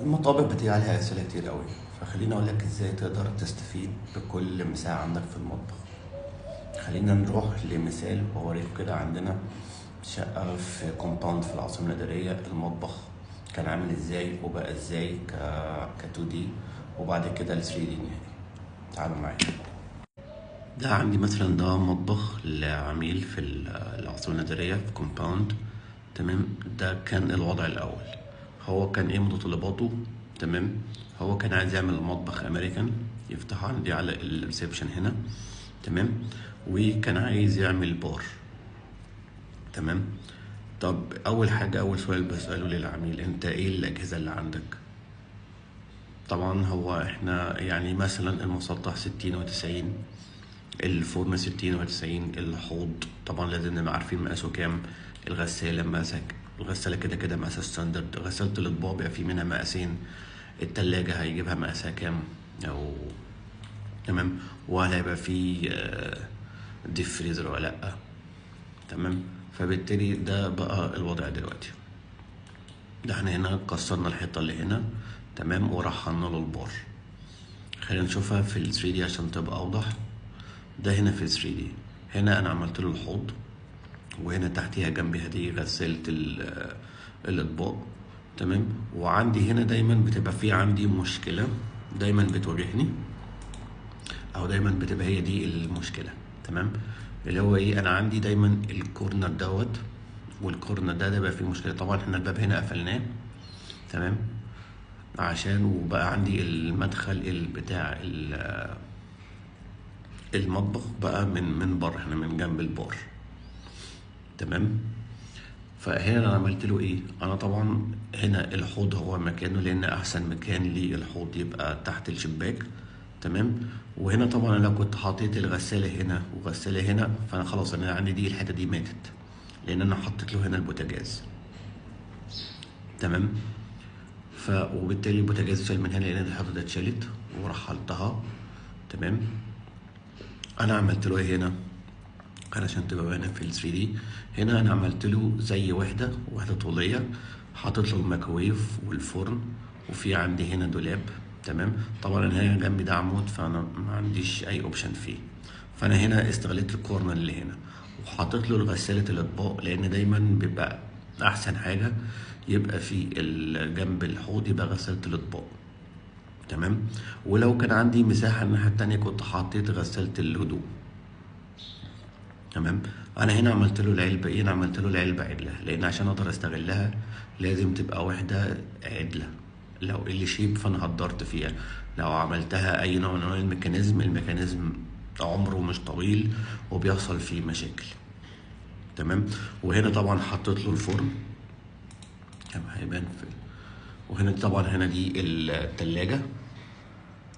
المطابخ بتيجي عليها أسئلة كتير قوي، فخليني أقول لك إزاي تقدر تستفيد بكل مساحة عندك في المطبخ. خلينا نروح لمثال وأوريكم كده. عندنا شقة في كومباوند في العاصمة الإدارية، المطبخ كان عامل إزاي وبقى إزاي ك 2 دي وبعد كده ال 3 دي نهائي. تعالوا معايا. ده عندي مثلا ده مطبخ لعميل في العاصمة الإدارية في كومباوند. تمام، ده كان الوضع الأول. هو كان ايه متطلباته؟ تمام، هو كان عايز يعمل مطبخ أمريكان يفتح عندي على الريسبشن هنا. تمام، وكان عايز يعمل بار. تمام. طب أول حاجة، أول سؤال بسأله للعميل، أنت ايه الأجهزة اللي عندك؟ طبعا هو احنا يعني مثلا المسطح 60 و90، الفرن 60 و90، الحوض طبعا لازم نبقى عارفين مقاسه كام، الغسالة مقاسك، الغسالة كده كده مقاسها ستاندرد، غسالة الأطباق بيبقى في منها مقاسين، التلاجة هيجيبها مقاسها كام أو تمام، وهل هيبقى في ديب فريزر ولا لأ. تمام، فبالتالي ده بقى الوضع دلوقتي. ده احنا هنا كسرنا الحيطة اللي هنا، تمام، ورحلنا له البار. خلينا نشوفها في ال 3 دي عشان تبقى أوضح. ده هنا في 3 دي، هنا أنا عملت له الحوض، وهنا تحتيها جنبها دي غسالة الأطباق. تمام، وعندي هنا دايما بتبقى في عندي مشكلة دايما بتواجهني، أو دايما بتبقى هي دي المشكلة. تمام، اللي هو إيه، أنا عندي دايما الكورنر دوت والكورنر ده بقى فيه مشكلة. طبعا احنا الباب هنا قفلناه، تمام، عشان وبقى عندي المدخل بتاع المطبخ بقى من بره، احنا من جنب البار. تمام، فهنا انا عملت له ايه، انا طبعا هنا الحوض هو مكانه، لان احسن مكان للحوض يبقى تحت الشباك. تمام، وهنا طبعا انا لو كنت حطيت الغساله هنا وغساله هنا، فانا خلاص انا عندي دي الحته دي ماتت، لان انا حطيت له هنا البوتاجاز. تمام، وبالتالي البوتاجاز اتشال من هنا لان الحته دي اتشالت ورحلتها. تمام، انا عملت له ايه هنا علشان تبقى باينه في ال 3 دي. هنا انا عملت له زي وحده طوليه، حاطط له الميكروويف والفرن، وفي عندي هنا دولاب. تمام، طبعا انا هنا جنبي ده عمود، فانا ما عنديش اي اوبشن فيه، فانا هنا استغلت الكورنر اللي هنا وحاطط له غساله الاطباق، لان دايما بيبقى احسن حاجه يبقى في جنب الحوض يبقى غساله الاطباق. تمام، ولو كان عندي مساحه الناحيه التانيه كنت حطيت غساله الهدوم. تمام، انا هنا عملت له العلبه ايه، انا عملت له العلبه عدله، لان عشان اقدر استغلها لازم تبقى وحده عدله. لو اللي شيب فانا هدرت فيها، لو عملتها اي نوع من انواع الميكانيزم عمره مش طويل وبيحصل فيه مشاكل. تمام، وهنا طبعا حطيت له الفرن كما هيبان في، وهنا طبعا هنا دي التلاجة.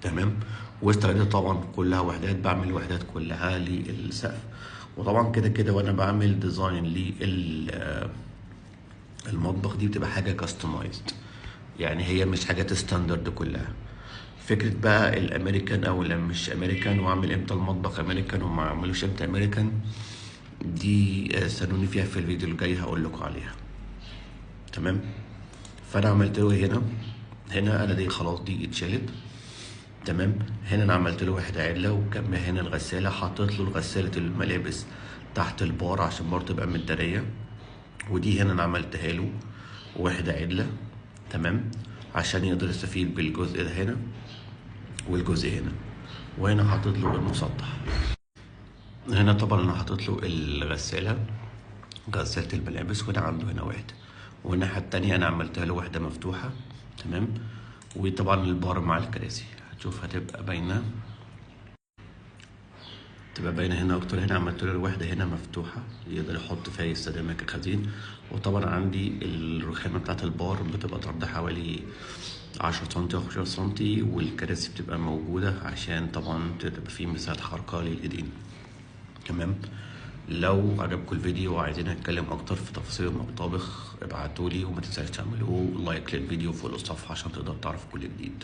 تمام، واستغلت طبعا كلها وحدات، بعمل وحدات كلها للسقف. وطبعا كده كده وانا بعمل ديزاين للمطبخ دي بتبقى حاجه كاستمايزد، يعني هي مش حاجات ستاندرد كلها. فكره بقى الامريكان او اللي مش امريكان، واعمل امتى المطبخ امريكان وما اعملوش امتى امريكان، دي استنوني فيها في الفيديو الجاي هقول لكم عليها. تمام، فانا عملت له هنا انا دي خلاص دي اتشالت. تمام، هنا انا عملت له واحده عدله، وجنب هنا الغساله حطيت له غساله الملابس تحت البار عشان برضه تبقى متداريه، ودي هنا انا عملتها له واحده عدله. تمام، عشان يقدر يستفيد بالجزء ده هنا والجزء هنا. وهنا حاطط له المسطح. هنا طبعا انا حاطط له الغساله، غسالة الملابس، وهنا عنده هنا واحده، والناحيه التانيه انا عملتها له واحده مفتوحه. تمام، وطبعا البار مع الكراسي هتشوف هتبقى باينه، تبقى باينه هنا اكتر. هنا عملت له واحده هنا مفتوحه يقدر يحط فيها يستخدمها كخزين. وطبعا عندي الرخامه بتاعت البار بتبقى طرد حوالي 10 سنتي او 15 سنتي، والكراسي بتبقى موجوده عشان طبعا تبقى فيه مساحه حركه للايدين. تمام، لو عجبكم الفيديو وعايزين نتكلم اكتر في تفاصيل المطابخ ابعتولي، وما تنساش تعملوا لايك للفيديو وفولو الصفحه عشان تقدروا تعرفوا كل جديد.